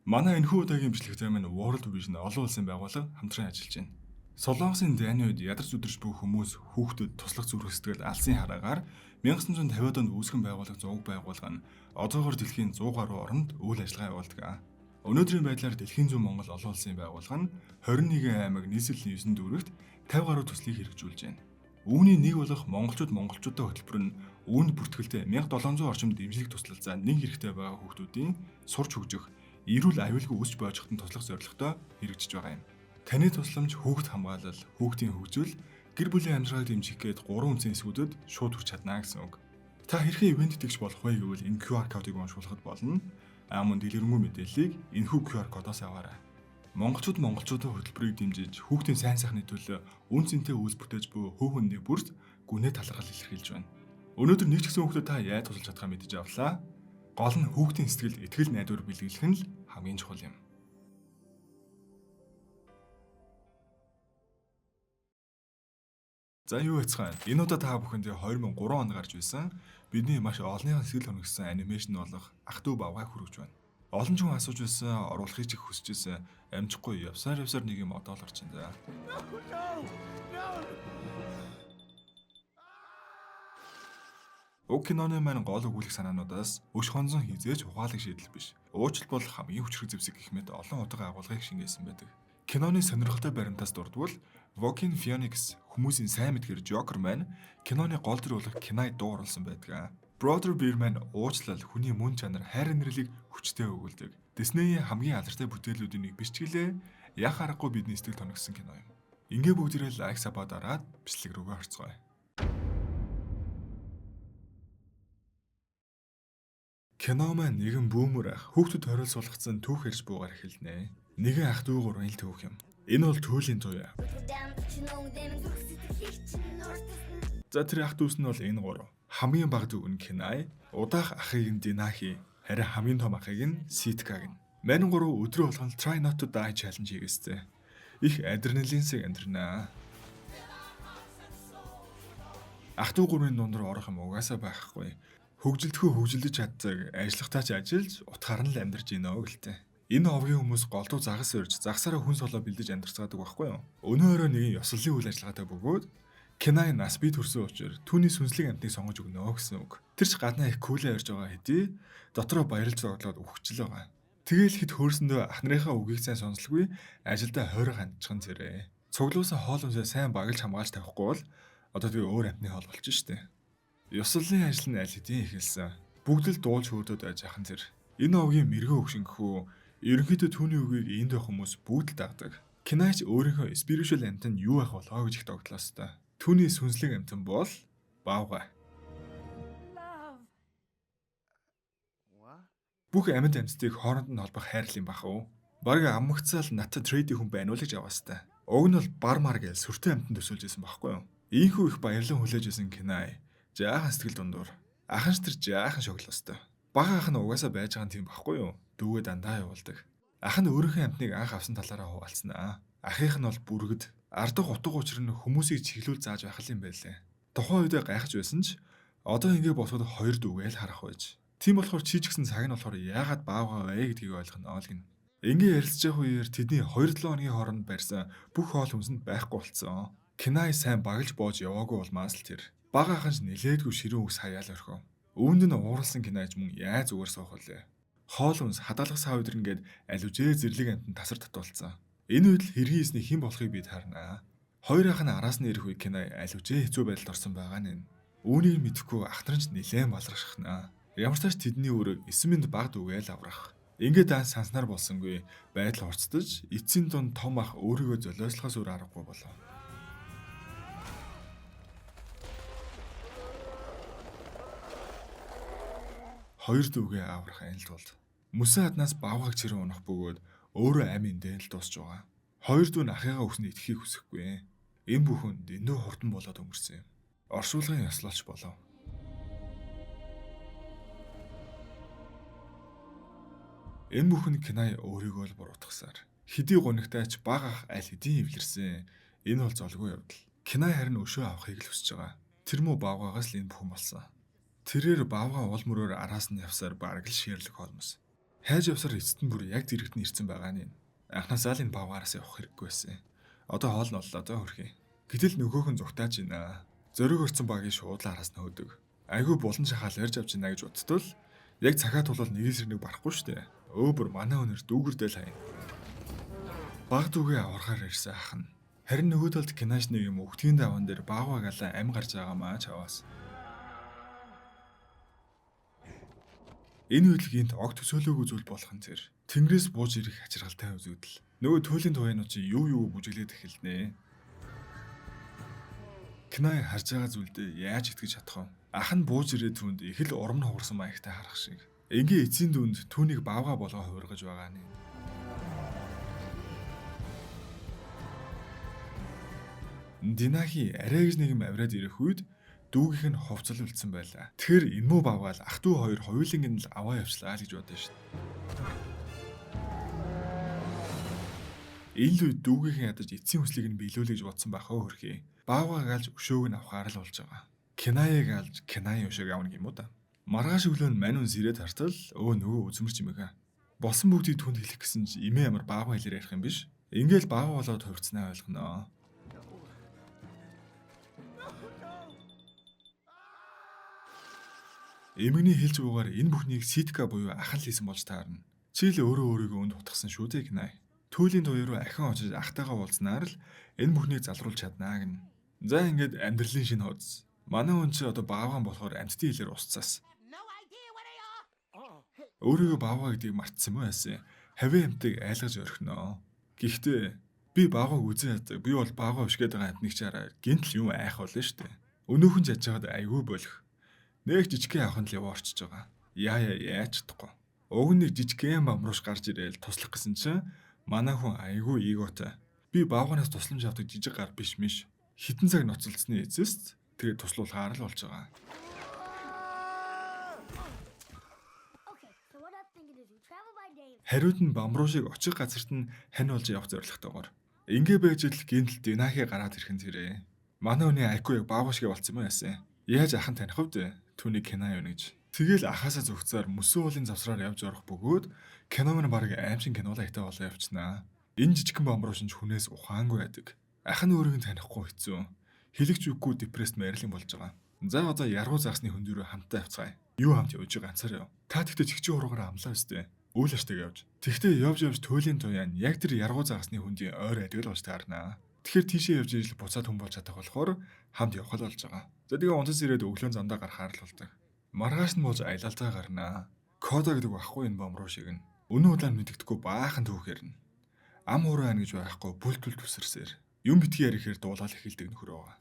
Манай энэхүү удаагийн бичлэгтэй маань World Vision олон улсын байгууллага хамтран ажиллаж байна. Солонгосын дайны үед ядарч үдэрч буй хүмүүс хүүхдэд туслах зүрх сэтгэл алсын хараагаар 1950-ад онд үүсгэн байгуулах зуг байгууллага нь одоогоор дэлхийн 100 гаруй оронд үйл ажиллагаа явуулдаг. Өнөөдрийн байдлаар дэлхийн зүүн Монгол олон улсын байгууллага нь 21 аймаг нийслэлийн 9 дүүрэгт 50 гаруй төслийг хэрэгжүүлж байна. Үүний нэг болох монголчуудаа хөтөлбөр нь үүнд бүртгэлтэй 1700 орчим дэмжлэг туслалцаа нэг хэрэгтэй байгаа хүүхдүүдийн сурч хөгжих эрүүл аюулгүй өсч бойжохтон туслах зорилготой хэрэгжиж байгаа юм. Таны тусламж хүүхд хамгаалал, хүүхдийн хөгжил, гэр бүлийн амьдралыг дэмжих гээд 3 үндсэн эсвүүдэд шууд хүрч чадна гэсэн үг. Та хэрхэн ивент итгэж болох вэ гэвэл энэ QR кодыг уншуулахад болно. Мөн дэлгэрэнгүй мэдээллийг энэхүү QR кодоос аваарай. Монголчуудаа хөтөлбөрийг дэмжиж хүүхдийн сайн сайхны төлөө үн цэнтэй үйлс бүтээж буй хөөхөн нэг бүрт гүнээ талархал илэрхийлж байна. Өнөөдөр нэг ч гэсэн хүүхдэд та яаж тусалж чадхаа мэдэж авлаа. Гол нь хүүхдийн сэтгэлд итгэл найдвар бэлгэлэх нь л хамгийн чухал юм. За юу яцгаан. Энэ удаа та бүхэндээ 2003 онд гарч байсан бидний маш олонний сэтгэл хөнөгсөн анимашн болох Ах トゥ бавгай хүргэж байна. Олон ч хүн асууж байсан, оруулахыг ч их хүсэж байсан. Амжихгүй явсаар нэг юм одоол гарч байна. Уг киноны маань гол өгүүлэх санаануудаас өш хонзон хизээж ухаалаг шийдэл биш. Уучлал бол хамгийн хүчрэг зэвсэг гэх мэт олон утга агуулгыг шингээсэн байдаг. Киноны сонирхолтой баримтаас дурдвал Joaquin Phoenix хүмүүсийн сайн мэдгээр Joker маань киноны гол дүр болох Kenai дуу оруулсан байдаг. Brother Bear маань уучлал, хүний мөн чанар, хайр инэрлийг хүчтэй өгүүлдэг. Disney-ийн хамгийн алдартай бүтээлүүдийн нэг биш ч гэлээ яг харахгүй бидний сэтгэл тоногсон кино юм. Ингээ бүгдээрээ лайк сабаа дараад бичлэг рүүгээ орцгоё. Кино маань нэгэн бүүмөр хүүхдэд хориол суулгацсан түүх ярьж буугаар эхэлнэ. Нэгэн ах トゥ гурван ил түүх юм. Энэ бол түүлийн зуя. За тэр ах トゥ нь бол энэ гурав. Хамгийн бага дүү нь Kenai, удаах ахыг нь Denaki, харин хамгийн том ахыг нь Sitka гин. Мань гурав өдрөө болгон Try Not to Die challenge хийгээстэй. Их адреналинсыг амьдрнаа. Ах トゥ гурвын дунд руу орох юм угаасаа байхгүй. Хөгжилдэж чаддаг, ажиллахтаа ч ажиллаж, утгаар нь л амьдарч гинэ гэлтэй. Энэ овгийн хүмүүс голдуу загас урьж, загсаараа хүн солоо бэлдэж амьдарцгаадаг байхгүй юу? Өнөөрөө нэгэн ёслолын үйл ажиллагаатай бөгөөд Kenai нас бий төрсөн учраас түүний сүнслэг амьтныг сонгож өгнө гэсэн үг. Тэр ч гаднаа их кулээ ярьж байгаа хэдий дотроо баярлж зоглоод өгчл байгаа. Тэгээл хэд хөөсөндөө ах нарынхаа үгийг сайн сонсолгүй ажилдаа хойроо хандчихсан зэрэг. Цуглуулсан хоол хүнсээ сайн багалж хамгаалж тавихгүй бол одоо тэгээ өөр амьтны хоол болчих штэ. Ёслолын ажил нь аль хэдийн эхэлсэн. Бүгд л дуулж хөөдөд байж ахын тэр. Энэ овгийн мэрэгэн өгшөнгөхүү ерөнхийдөө түүний үгийг энд байх хүмүүс бүгд л дагдаг. Kenai ч өөрийнхөө spiritual амьтанд юу байх болоо гэж их тогтлоос та. Түүний сүнслэг амьтан бол бавгай. Бүх амьд амьтдыг хооронд нь холбох хайрлал юм бах уу? Бараг аммагцаал надад трейди хүн байна уу гэж яваас та. Уг нь бол бармар гээл сүртэй амьтанд төсөөлж байсан байхгүй юу? Ийхүү их баярлан хүлээж байсан Kenai жаахан сэтгэл дундуур. Ахын ч тэр жаахан шоглоостой. Бага ах нь угаасаа байж байгаа юм байхгүй юу? Дүүгээ дандаа явуулдаг. Ах нь өөрийнхөө амьтныг анх авсан талаараа хуваалцсан. Ахийнх нь бол бүргэд ардах утга учир нь хүмүүсийг чиглүүл зааж байх юм байлээ. Тухайн үедээ гайхаж байсан ч одоо ингэ босоход хоёр дүүгээ л харах байж. Тийм болохоор чи ч гэсэн цаг нь болохоор яагаад баавгаа вэ гэдгийг ойлгох нь оолгино. Ингээ ярилцж явах үеэр тэдний 2-7 хоногийн хооронд барьсан бүх хоол хүнсэнд байхгүй болцсон. Kenai сайн багалж боож яваагүй болмаас л тэр. Бага аханч нилээдгүй ширүүн үс хаяал орхив. Үүнд нь ууралсан Kenai ч мөн яаж зүгээр суух вүлээ. Хоол хүнс хадгалах сав өдрнгээд алужээ зэрлэг амтан тасар татуулсан. Энэ үед л хэргийн эсний хэн болохыг бид харнаа. Хоёр ах нь араас нь ирэх үе Kenai алужээ хэцүү байдалд орсон байгаа нь. Үүнийг мэдэхгүй ах нар ч нилээн балархшихнаа. Ямар ч тач тэдний өрөө 9 минут баг дүүгээл аврах. Ингээд дан санснаар болсонгүй байдал орцдож эцсийн дунд том ах өөрийгөө золиослохоос өөр аргагүй болов. Хоёр дүүгээ аврах анил тулд мөсөн хаднаас бавгаг чирэн унах бөгөөд өөрөө амийн дээл дуусч байгаа. Хоёр дүү нь ахыгаа өснө итгэхийг хүсэхгүй. Энэ бүхэн дэндүү хурдан болоод өнгөрсөн юм. Оршуулгын яслалч болов. Энэ бүхэн Kenai өөрийгөө л буруутгасаар. Хэдий гунигтайч бага ах аль хэдийн эвлэрсэн. Энэ бол золгүй явдал. Kenai харин өшөө авахыг л хүсэж байгаа. Тэр муу бавгаагаас л энэ бүхэн болсон. Тэрээр бавгаа уул мөрөөр араас нь явсаар бараг л ширлэг холмос. Хайж явсаар эцэст нь бүр яг зэрэгт нь ирсэн байгаа нь. Анхнаасаа л энэ бавгаараас явах хэрэггүй байсан. Одоо хоол нь боллоо доо хөрхий. Гэтэл нөгөөх нь зүгтааж байна. Зориг өрцөн багийн шуудлаа араас нь хөдөг. Айгүй булан шахаал ярьж авч байна гэж бодтол яг цагаат бол нэг сэрнийг барахгүй штэ. Өөр манай өнөр дүүгэрдэл хаяа. Баг дүүгээ аврахаар ирсэн ах нь. Харин нөгөө талд Кинаш нэг юм өгтгийн даван дээр бааваагаалаа ам гарч байгаамаа чаваас. Энэ үйлгийнт огт төсөөлөөгүй зүйл болох нь тэр. Тэнгэрээс бууж ирэх ачиргалтай үзэгдэл. Нөгөө түүлийн туяанууд чи юу бүжиглээд эхэлнэ. Кинай харж байгаа зүйлдээ яаж итгэж чадах вэ? Ах нь бууж ирээд түнд их л урам хугарсан маягтай харах шиг. Энгийн эцсийн дүнд түүнийг баавга болгоо хувиргаж байгаа нь. Динахи арай гэж нэг юм авраад ирэх үед дүүгийнх нь ховцол үлдсэн байлаа. Тэгэхээр энэ муу бавгаал ах トゥ хоёр хоёуланг нь л аваа явчлаа гэж бодсон шүү дээ. Энэ л үед дүүгийнхэн ядаж эцсийн хүслийг нь биелүүлэх гэж бодсон бахаа хөрхий. Баавгааг алж өшөөг нь авахаар л болж байгаа. Кинаяг алж Кинаи өшөөг авна юм уу да? Маргааш өглөө нь мань хүн сэрээд хартал нөгөө үзмэрч юм ээ. Болсон бүгдийг түнд хэлэх гэсэн чи имээ ямар баавга хэлээр ярих юм биш. Ингээл баавга болоод хувирцнаа ойлгоноо. Эмэгний хэлж буугаар энэ бүхнийг Ситка буюу ах нь хийсэн болж таарна. Чи л өөрөө өөрийгөө өнд утгасан шүү дээ Кинай. Түүлийн туяа руу ахин очиж ахтайгаа уулзнаар л энэ бүхнийг залруулж чаднаа гин. За ингээд амьдралын шинэ хуудас. Манай хүн чи одоо баавгаан болохоор амьтдын хэлээр усцаас. Өөрийгөө баавгаа гэдгийг мартсан юм уу яасан? Хавийн амьтыг айлгаж орхиноо. Гэхдээ би баавгааг үзэн яддаг. Би бол баавгаа биш гэдэг амьтныг чараа гинтл юм айх болно штэ. Өнөөхөн ч яж байгаад айгүй болох. Нэг жижигхэн авахын л яваа орчиж байгаа. Яаж чадахгүй. Уг нэг жижигхэн бамруулж гарч ирээл туслах гэсэн чинь манай хүн айгүй эготой. Би баавганаас тусламж авдаг жижиг гар биш мэш. Хитэн цаг ноцолцсны эцэст тэгээд туслуулахаар л болж байгаа. Хариуд нь бамруушиг очих газарт нь хань болж явах зорилготойгоор. Ингээ байж л гинтл Динахи гараад ирэх нь тэрэ. Манай хүний IQ яг баавга шиг болцсон юм яасан. Яаж ахын таних вэ? Түүний Кинай юу гэж. Тэгэл ахаасаа зүгцээр мөсөн уулын завсраар явж орох бөгөөд кино мань баг аимшиг кинолайтай болоо явчихнаа. Энэ жижигхэн бомбрууш нь хүнээс ухаангүй байдаг. Ах нь өөрийг нь танихгүй хэцүү. Хэлэгч үгүй депресд Мэрилин болж байгаа. За одоо яруу загсны хөндөрөө хамтаа явцгаая. Юу хамт явж байгаа ганцаар яв. Та тэгтээ чигчэн хуруугаар амлаа өстэй. Үйл аштайг явж. Тэгтээ явж туйлын туяан яг тэр яруу загсны хөндийн ойр айдаг л болж таарнаа. Тэгэхээр тийшээ явж ижил буцаад хүн болж чадах болохоор хамт явах л болж байгаа. За тэгээ унтас ирээд өглөө замдаа гарахаар л болдог. Маргааш нь болж аялалцаа гарнаа. Кода гэдэг байхгүй энэ бомруу шиг нь. Өнөө удаан мэддэхгүй баахан түүхээр нь. Ам хураа ань гэж байхгүй бүлтүүл төсөрсээр. Юм битгий ярихээр дуулаад эхэлдэг нөхөр байгаа.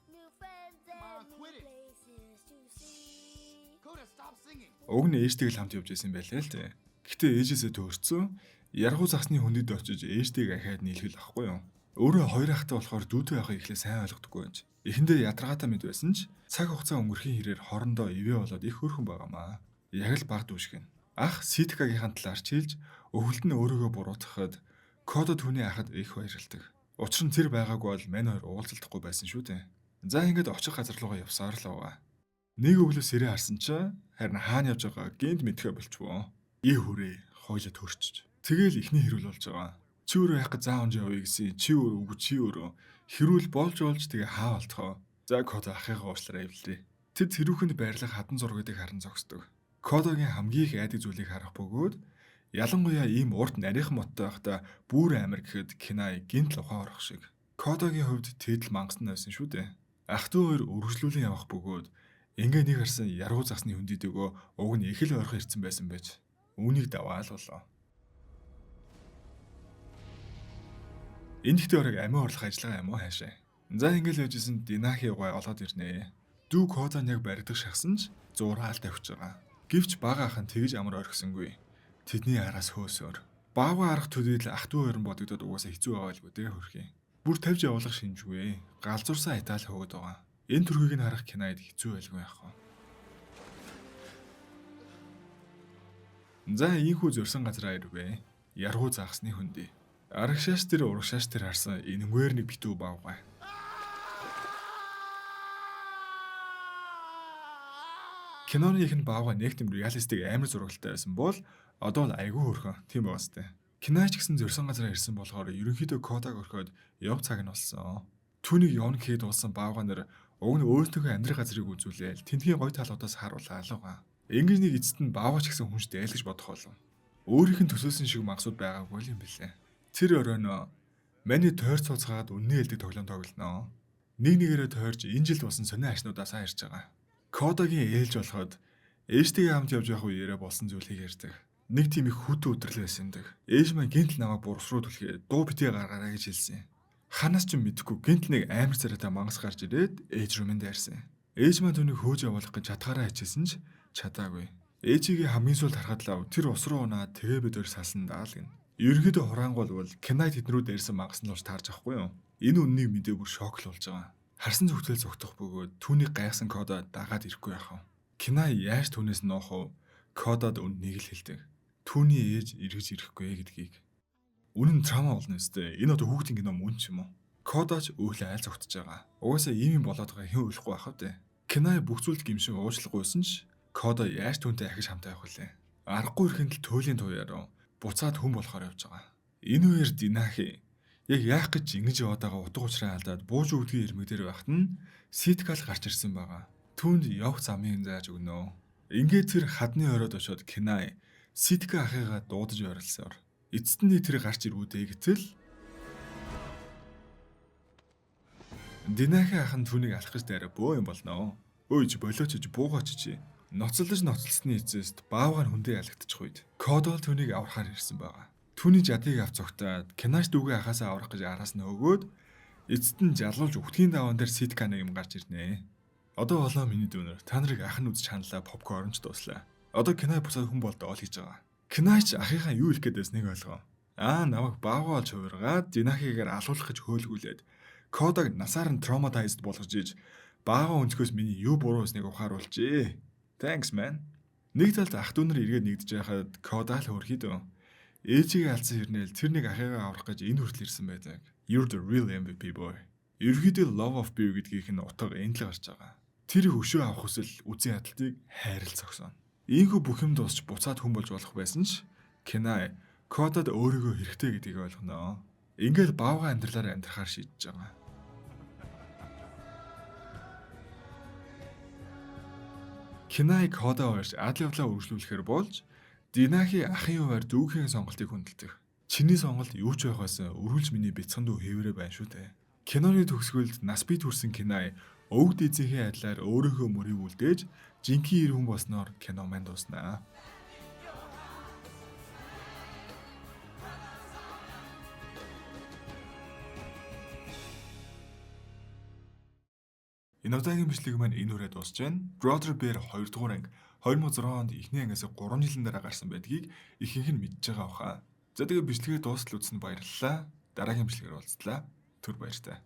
Уг нь ээжтэйг л хамт явж байсан байлаа л дээ. Гэтэ ээжээсээ төөрцөө яргуу загсны хүндэд очиж ээжтэйг ахаад нийлхэл ахгүй юу. Өөрөө хоёр ахтай болохоор дүүтэй байхыг эхлээ сайн ойлгодоггүй юм. Эхэндээ ядаргаатай мэд байсан ч цаг хугацаа өнгөрхийн хэрээр хоорондоо ивэ болоод их хөрхөн байгаамаа. Яг л баг дүүшгэн. Ах Ситкагийн талаар чилж өвөлд нь өөрийгөө буруутгахад Кодо түүний ахад их баярлдаг. Учир нь тэр байгаагүй бол мань хоёр уулзалтахгүй байсан шүү дээ. За ингээд очих газар руугаа явсаар л байгаа. Нэг өглөө сэрээ харсан чи харин хаана явж байгаа гинт мэдхэ болчихвоо. Ий хүрээ хойлоо төрчж. Тэгэл ихний хэрүүл болж байгаа. Чи өөрөө яах гэж заа онж явъя гэсэн чи өөрөө хэрүүл болж тэгээ хаа болтгоо. За Кодо ахыгаа уучлаарай эвлээ. Тэд хэрүүхэнд байрлах хадан зургуудыг харан зогсдог. Кодогийн хамгийн их айдаг зүйлийг харах бөгөөд ялангуяа ийм урт нарийнхан моттой байхдаа бүр амир гэхэд Кинай гинт л ухаан орох шиг. Кодогийн хувьд тэдл мангасан байсан шүү дээ. Ах トゥ хоёр үргэлжлүүлэн явах бөгөөд ингээ нэг харсан яруу загсны хүндэд өгөө уг нь их л ойрхон ирсэн байсан байж. Үүнийг даваал болоо. Энэ ихтэй орог амиа орлох ажиллагаа юм уу хаашаа. За ингээл явжсэн Динахи гой олоод ирнэ. Дүү Кодон яг баригдах шахсан ч зураал тавьж байгаа. Гэвч бага ахын тэгж амар орхисонгүй. Тэдний араас хөөсөөр. Баава арах төдийл ах トゥ хоёрын бодогдоод угаасаа хэцүү байгаа л гүдээ хөрхий. Бүр тавьж явуулах шинжгүй. Галзуурсан айтаал хөөд байгаа. Энэ төрхийг нь харах Кинайд хэцүү байлгүй яах вэ? За ийхүү зөрсөн газраа ирвэ. Яргуу загсны хөндий. Арагшааш тэр урагшааш тэр харсан энэгээр нэг битүү баавгай. Киноны ихэнх баавга нэг тийм реалистик амар зурагтай байсан бол Одоо л айгүй хөрхөн тийм байгаа сте. Кинач гэсэн зөрсөн газараа ирсэн болохоор ерөнхийдөө кодаг өрхөөд яв цаг нь болсон. Түүнийг явна гэхэд болсон баавга нар уг нь өөртөө амьдрах газрыг үзүүлээл тентгийн гой талуудаас харуулаа алга. Ингэж нэг эцэст нь баавгач гэсэн хүн шүү дээ гэж бодох болов. Өөрийнх нь төсөөсөн шиг магсууд байгаагүй юм билээ. Тэр оройно маний тойр цуцгаад үнний элдэг тоглоом тоглоно. Нэг нэгээрээ тойрж энэ жилд болсон сонио ашнуудаасаа ирж байгаа. Кодагийн ээлж болоход ээжтэйгээ хамт явж явах үеэрээ болсон зүйлийг ярьдаг. Нэг тийм их хүт өдрлөө байсан юм. Ээж маань гинтл намайг бурсруу түлхээ дуу битгий гаргаарай гэж хэлсэн. Ханаас ч мэдэхгүй гинтл нэг амар царайтай мангас гарч ирээд ээж рүү минь дайрсан. Ээж маань түүнийг хөөж явуулах гэж чатгаараа хичээсэн ч чадаагүй. Ээжигээ хамгийн сүүлд харахад лав тэр ус руу унаад тэгээ бид өөр салсан даал гин. Ерөнхийдөө хураангуул бол Кинай тэднүүд дайрсан мангас нь болж таарж авахгүй юу? Энэ үннийг мэдээ бүр шок л болж байгаа. Харсан зүгтэл зүгтэх бөгөөд түүнийг гайхсан кода дагаад ирэхгүй яхав. Кинай яаж түүнээс ноохов? Кодад үннийг л хэлдэг. Түүний ээж эргэж ирэхгүй гэдгийг. Үнэн трама болно өстэй. Энэ одоо хүүхдийн кино мөн ч юм уу? Кодач өглөө айл зогтож байгаа. Угаасаа ийм юм болоод байгаа хэн өлөхгүй байхав дээ. Кинай бүх зүйлд гимшиг уучлахгүйсэн ч Кода яаж түүнтэй ахиж хамтаа явах вүлээ. Аргагүй ирэхэд л туйлын туяараа буцаад хүн болохоор явж байгаа. Энэ үеэр Динахи яг яах гэж ингэж яваад байгаа утга учраа алдаад бууж өгдгийн ирмэг дээр байхад нь Ситкал гарч ирсэн байгаа. Түүнд явах замыг зааж өгнө. Ингээд тэр хадны оройд очиод Кинай Ситка ахыгаа дуудаж ойрлсоор эцэст нь тэр гарч ирвүүдээ гэтэл Динахи ах нь түүнийг алах гэж дайраа бөө юм болно. Өөж болооч гэж буугаач чи. Ноцолж ноцолсны эцэст баавгаар хүндээ ялагдчих үед Кодол түүнийг аврахаар ирсэн байгаа. Түүний жадыг авч цогтаад Кинаш дүүгээ ахаасаа аврах гэж араас нь өгөөд эцэст нь жалуулж үхтгийн даваан дээр Ситка нэг юм гарч ирнэ. Одоо болоо миний дүүнер та нарыг ах нь үзэж хандлаа попкорнч дууслаа. Одоо Кинай буцаад хүн болдоо л гэж байгаа. Кинайч ахыхаа юу хэлэх гээдээс нэг ойлгоо. Намайг баавгаал хувиргаад Динахигаар алуулах гэж хөөлгүүлээд Кодаг насаар нь traumatized болгож иж баавгаа өнцгөөс миний юу буруу байсныг ухааруулжээ. Thanks man. Нэг талд ах дүү нар эргээд нэгдэж байхад Кода л хөрхий дөө. Ээжигээ алдсан хэрнээл тэр нэг ахыгаа аврах гэж энэ хүртэл ирсэн байдаг. You're the real MVP boy. Ерөнхийдөө love of beer гэдгийнх нь утга энд л гарч байгаа. Тэр хөшөө авах хүсэл үзэн ядалтыг хайрал зогсооно. Ийхүү бүх юм дуусч буцаад хүн болж болох байсан ч Кинай Кодад өөрийгөө хэрэгтэй гэдгийг ойлгоно. Ингээл баавга амьдралаар амьдрахаар шийдэж байгаа. Кинай Кода уурж адал явлаа үргэлжлүүлэхээр болж Динахи ахын хуваар дүүхийн сонголтыг хүндэлдэг. Чиний сонголт юу ч байхаас өргөлж миний бяцхан дүү хэврээ байна шүү дээ. Киноны төгсгөлд нас бий төрсэн Кинай өвөг дээдсийнхээ адилаар өөрийнхөө мөрийг үлдээж жинхэнэ ир хүн болсноор кино маань дуснаа. Энэ удаагийн бичлэг маань энэ хүрээд дуусж байна. Brother Bear 2 дугаар анги 2006 онд эхний ангиас 3 жилийн дараа гарсан байдгийг ихэнх нь мэдж байгаа баха. За тэгээ бичлэгээ дуустал үзсэнд баярлалаа. Дараагийн бичлэгээр уулзлаа. Түр баяртай.